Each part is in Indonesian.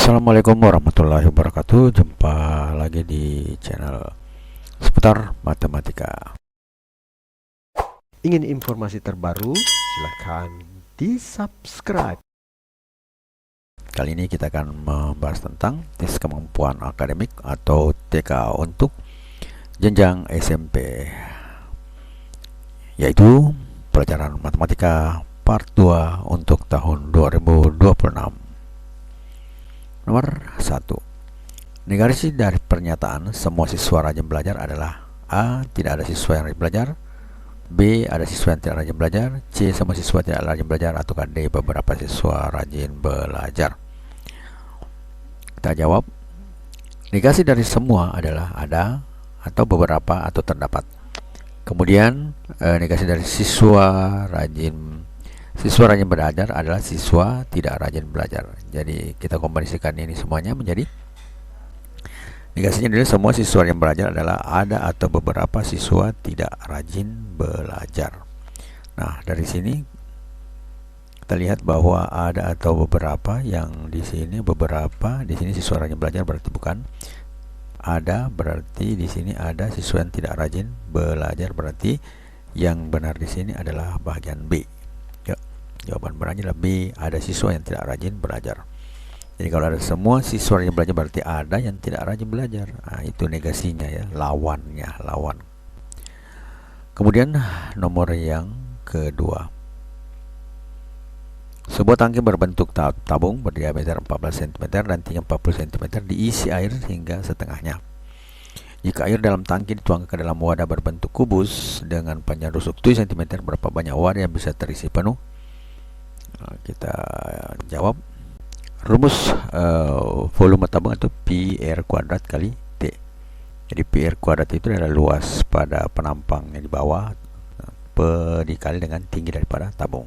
Assalamualaikum warahmatullahi wabarakatuh. Jumpa lagi di channel seputar matematika. Ingin informasi terbaru? Silahkan di subscribe. Kali ini kita akan membahas tentang tes kemampuan akademik atau TK untuk jenjang SMP, yaitu pelajaran matematika part 2 untuk tahun 2026. Nomor 1. Negasi dari pernyataan semua siswa rajin belajar adalah: A. Tidak ada siswa yang rajin belajar, B. Ada siswa yang tidak rajin belajar, C. Semua siswa tidak rajin belajar, atau D. Beberapa siswa rajin belajar. Kita jawab. Negasi dari semua adalah ada, atau beberapa, atau terdapat. Kemudian negasi dari siswa rajin belajar adalah siswa tidak rajin belajar. Jadi kita kombinasikan ini semuanya menjadi negasinya adalah semua siswa yang belajar adalah ada atau beberapa siswa tidak rajin belajar. Nah, dari sini kita lihat bahwa ada atau beberapa, yang di sini beberapa, di sini siswa rajin belajar berarti bukan ada, berarti di sini ada siswa yang tidak rajin belajar, berarti yang benar di sini adalah bagian B. Jawaban benernya adalah B, ada siswa yang tidak rajin belajar. Jadi kalau ada semua siswa yang belajar berarti ada yang tidak rajin belajar. Nah, itu negasinya ya, lawannya, lawan. Kemudian nomor yang kedua. Sebuah tangki berbentuk tabung berdiameter 14 cm dan tinggi 40 cm diisi air hingga setengahnya. Jika air dalam tangki dituangkan ke dalam wadah berbentuk kubus dengan panjang rusuk 7 cm, berapa banyak wadah yang bisa terisi penuh? Kita jawab. Rumus volume tabung atau PR kuadrat kali T. Jadi PR kuadrat itu adalah luas pada penampang yang di bawah dikali dengan tinggi daripada tabung.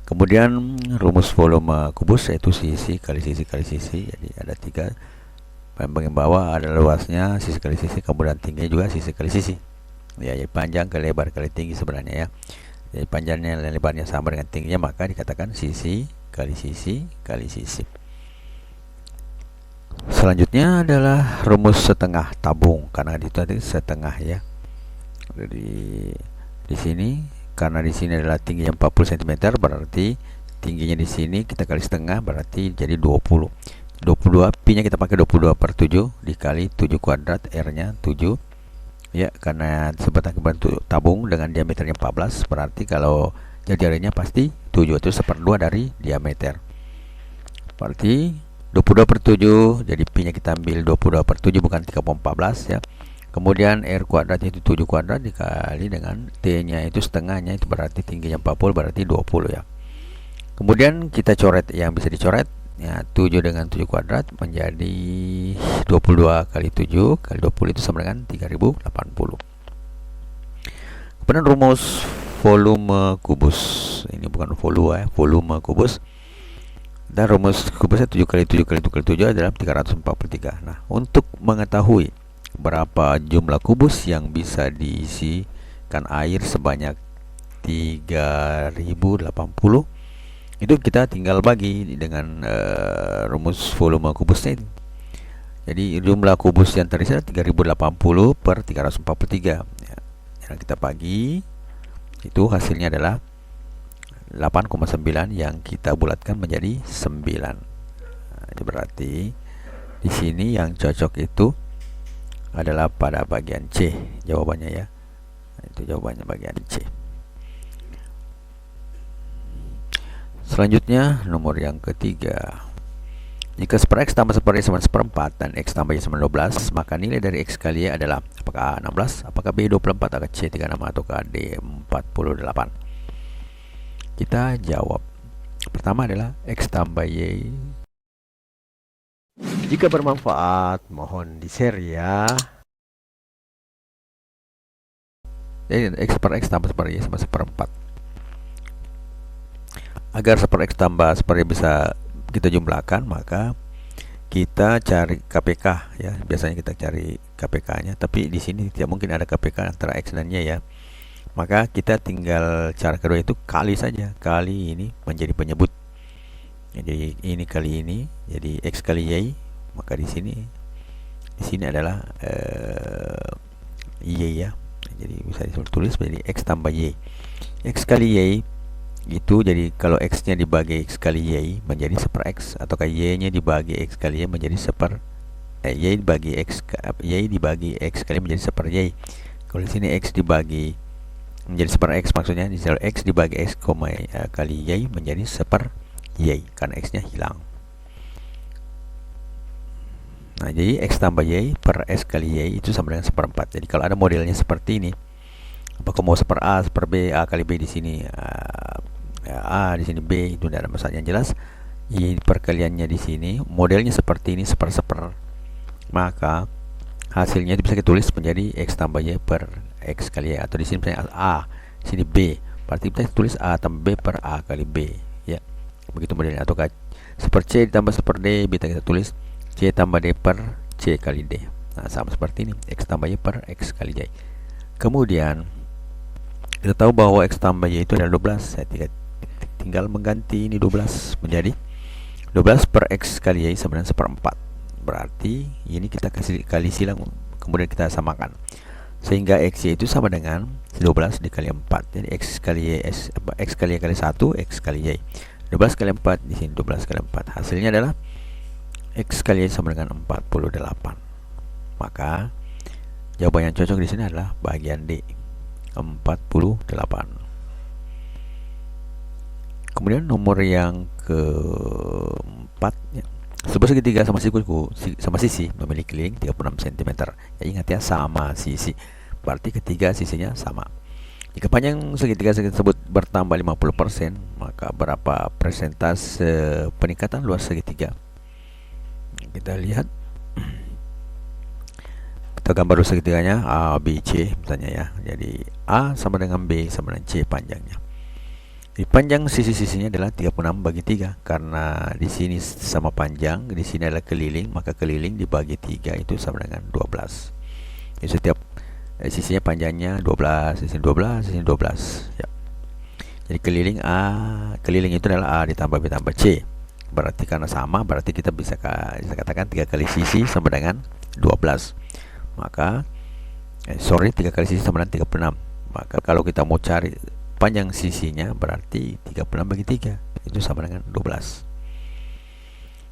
Kemudian rumus volume kubus yaitu sisi kali sisi kali sisi. Jadi ada 3. Bagian bawah ada luasnya sisi kali sisi, kemudian tingginya juga sisi kali sisi. Ya, jadi panjang kali lebar kali tinggi sebenarnya ya. Jadi panjangnya dan lebarnya sama dengan tingginya, maka dikatakan sisi kali sisi kali sisi. Selanjutnya adalah rumus setengah tabung, karena itu tadi setengah ya. Jadi di sini karena di sini adalah tingginya 40 cm, berarti tingginya di sini kita kali setengah berarti jadi 20. 22 pi-nya kita pakai 22/7 dikali 7 kuadrat, R-nya 7. Ya, karena sebatang bentuk tabung dengan diameternya 14, berarti kalau jari-jarinya pasti 7, itu 1/2 dari diameter. Berarti 22/7, jadi pi-nya kita ambil 22/7 bukan 3/14 ya. Kemudian R kuadrat itu 7 kuadrat dikali dengan T-nya itu setengahnya, itu berarti tingginya 40, berarti 20 ya. Kemudian kita coret yang bisa dicoret. Ya, 7 dengan 7 kuadrat menjadi 22 kali 7 kali 20 itu sama dengan 3080. Kemudian rumus volume kubus. Ini bukan volume ya, volume kubus. Dan rumus kubusnya 7 kali 7 kali 7 kali 7 adalah 343. Nah, untuk mengetahui berapa jumlah kubus yang bisa diisikan air sebanyak 3080, itu kita tinggal bagi dengan rumus volume kubusnya itu. Jadi jumlah kubus yang terisi 3080 per 343 ya. Yang kita bagi itu hasilnya adalah 8,9 yang kita bulatkan menjadi 9. Nah, itu berarti di sini yang cocok itu adalah pada bagian C jawabannya ya. Nah, itu jawabannya bagian C. Selanjutnya nomor yang ketiga. Jika 1/x tambah 1/y sama 1/4 dan x tambah y sama 12, maka nilai dari x kali y adalah apakah A 16, apakah B 24, apakah C 36, atau D 48. Kita jawab. Pertama adalah x tambah y. Jika bermanfaat, mohon di-share ya. Jadi x/x tambah 1/y sama 1/4. Agar 1/x tambah 1/y bisa kita jumlahkan, maka kita cari KPK ya. Biasanya kita cari KPK-nya, tapi di sini tidak mungkin ada KPK antara x dan y ya. Maka kita tinggal cara kedua itu kali saja. Kali ini menjadi penyebut. Jadi ini kali ini, jadi X kali Y, maka di sini adalah Y ya. Jadi bisa ditulis menjadi X tambah Y. X kali Y itu, jadi kalau X nya dibagi X kali Y menjadi 1/X, ataukah Y nya dibagi X kali Y menjadi Y dibagi X kali menjadi 1/Y. Kalau di sini X dibagi menjadi 1/X, maksudnya di sini X dibagi X, kali Y menjadi 1/Y karena X nya hilang. Nah, jadi X tambah Y per S kali Y itu sama dengan 1/4. Jadi kalau ada modelnya seperti ini, apakah mau 1/A, 1/B, A kali B di sini, A di sini B, itu tidak ada masalah. Yang jelas Y perkaliannya di sini modelnya seperti ini, 1/1, maka hasilnya bisa kita tulis menjadi X tambah Y per X kali Y, atau di sini misalnya A, di sini B, berarti kita tulis A tambah B per A kali B ya. Begitu modelnya. Ataukah 1/C ditambah 1/D, bisa kita tulis C tambah D per C kali D. Nah, sama seperti ini, X tambah Y per X kali Y. Kemudian kita tahu bahwa X tambah Y itu adalah 12. Saya tinggal mengganti ini 12 menjadi 12 per X kali Y sama dengan 1/4. Berarti ini kita kali silang, kemudian kita samakan, sehingga X Y itu sama dengan 12 dikali 4. Jadi X kali Y, X kali Y kali 1, X kali Y. 12 kali 4, di sini 12 kali 4. Hasilnya adalah X kali Y sama dengan 48. Maka jawaban yang cocok di sini adalah bagian D, 48. Kemudian nomor yang keempat ya. Sebuah segitiga sama sisi memiliki keliling 36 cm. Ya, ingat ya, sama sisi. Berarti ketiga sisinya sama. Jika panjang segitiga tersebut bertambah 50%, maka berapa persentase peningkatan luas segitiga? Kita lihat, kita gambar dulu segitiganya A, B, C misalnya ya. Jadi A sama dengan B sama dengan C panjangnya. Jadi panjang sisi-sisinya adalah 36 bagi 3. Karena di sini sama panjang, di sini adalah keliling, maka keliling dibagi 3 itu sama dengan 12. Jadi setiap sisinya panjangnya 12, sisi 12, sisi 12 ya. Jadi keliling A, keliling itu adalah A ditambah B tambah C. Berarti karena sama, berarti kita bisa katakan 3 kali sisi sama dengan 12. Maka 3 kali sisi sama dengan 36. Maka kalau kita mau cari panjang sisinya, berarti 36 bagi 3 itu sama dengan 12.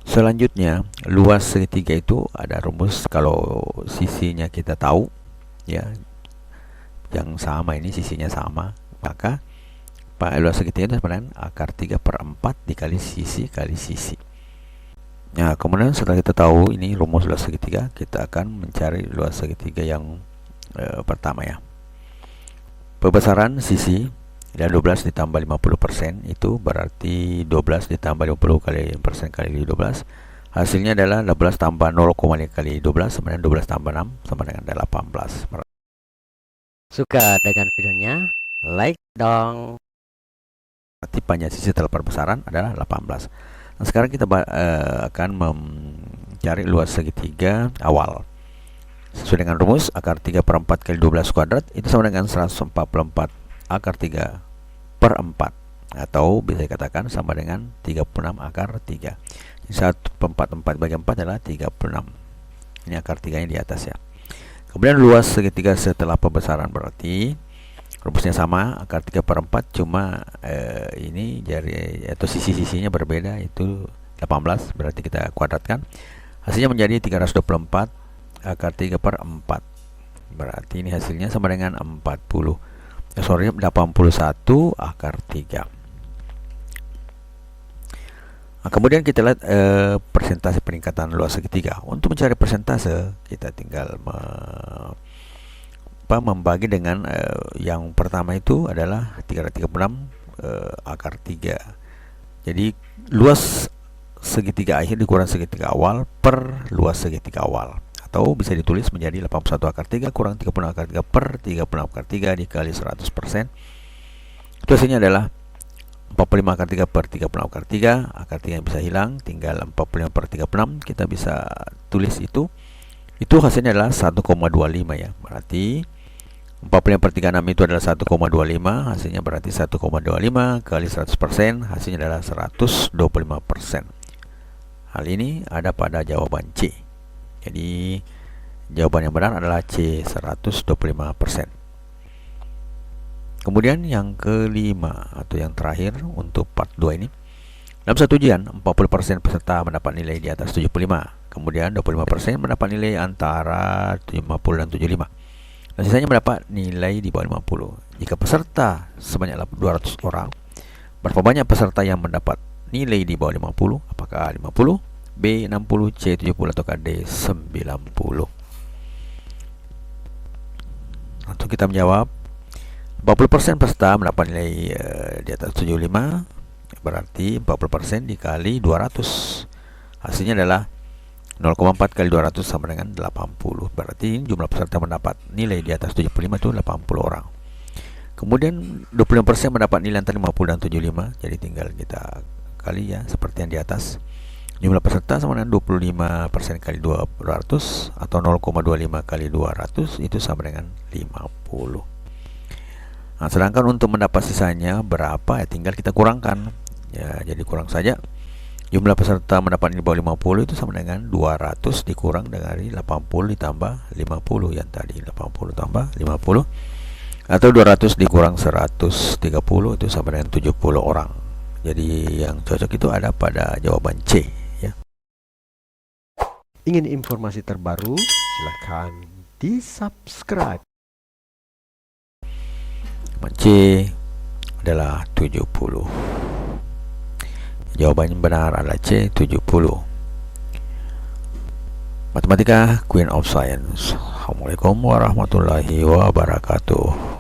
Selanjutnya, luas segitiga itu ada rumus. Kalau sisinya kita tahu ya, yang sama ini sisinya sama, maka luas segitiga itu sama dengan akar 3/4 dikali sisi kali sisi. Nah, kemudian setelah kita tahu ini rumus luas segitiga, kita akan mencari luas segitiga yang pertama ya. Pembesaran sisi dan 12 ditambah 50% itu berarti 12 ditambah 50 kali persen kali 12. Hasilnya adalah 12 tambah 0,5 kali 12 sama dengan 12 tambah 6 sama dengan 18. Suka dengan videonya? Like dong. Berarti panjang sisi setelah perbesaran adalah 18. Nah, sekarang kita akan mencari luas segitiga awal. Sesuai dengan rumus, akar 3/4 kali 12 kuadrat itu sama dengan 144 akar 3/4, atau bisa dikatakan sama dengan 36 akar 3. 144 bagi 4 adalah 36. Ini akar 3 nya di atas ya. Kemudian luas segitiga setelah pembesaran, berarti rumusnya sama, akar 3/4, cuma ini jari atau sisi-sisinya berbeda, itu 18, berarti kita kuadratkan. Hasilnya menjadi 324 akar 3/4. Berarti ini hasilnya sama dengan 81 akar 3. Nah, kemudian kita lihat persentase peningkatan luas segitiga. Untuk mencari persentase, kita tinggal membagi dengan yang pertama itu adalah 336 akar 3. Jadi luas segitiga akhir dikurang segitiga awal per luas segitiga awal, atau bisa ditulis menjadi 81 akar 3 kurang 36 akar 3 per 36 akar 3 dikali 100%. Itu hasilnya adalah 45 akar 3 per 36 akar 3. Akar 3 yang bisa hilang, tinggal 45 per 36. Kita bisa tulis itu hasilnya adalah 1,25 ya. Berarti 45/36 itu adalah 1,25, hasilnya berarti 1,25 kali 100%, hasilnya adalah 125%. Hal ini ada pada jawaban C. Jadi jawaban yang benar adalah C, 125%. Kemudian yang kelima atau yang terakhir untuk part 2 ini. Dalam satu ujian, 40% peserta mendapat nilai di atas 75. Kemudian 25% mendapat nilai antara 50 dan 75. Dan sisanya mendapat nilai di bawah 50. Jika peserta sebanyak 200 orang, berapa banyak peserta yang mendapat nilai di bawah 50? Apakah A 50, B 60, C 70 atau D 90? Untuk kita menjawab, 40% peserta mendapat nilai di atas 75, berarti 40% dikali 200. Hasilnya adalah 0,4 kali 200 sama dengan 80. Berarti jumlah peserta mendapat nilai di atas 75 itu 80 orang. Kemudian 25% mendapat nilai antara 50 dan 75. Jadi tinggal kita kali ya, seperti yang di atas. Jumlah peserta sama dengan 25% kali 200 atau 0,25 kali 200 itu sama dengan 50. Nah, sedangkan untuk mendapat sisanya berapa ya, tinggal kita kurangkan. Ya, jadi kurang saja. Jumlah peserta mendapat di bawah 50 itu sama dengan 200 dikurang dari 80 ditambah 50 yang tadi, 80 tambah 50, atau 200 dikurang 130 itu sama dengan 70 orang. Jadi yang cocok itu ada pada jawaban C ya. Ingin informasi terbaru? Silahkan di-subscribe. Jawaban C adalah 70. Jawaban yang benar adalah C, 70. Matematika, Queen of Science. Assalamualaikum warahmatullahi wabarakatuh.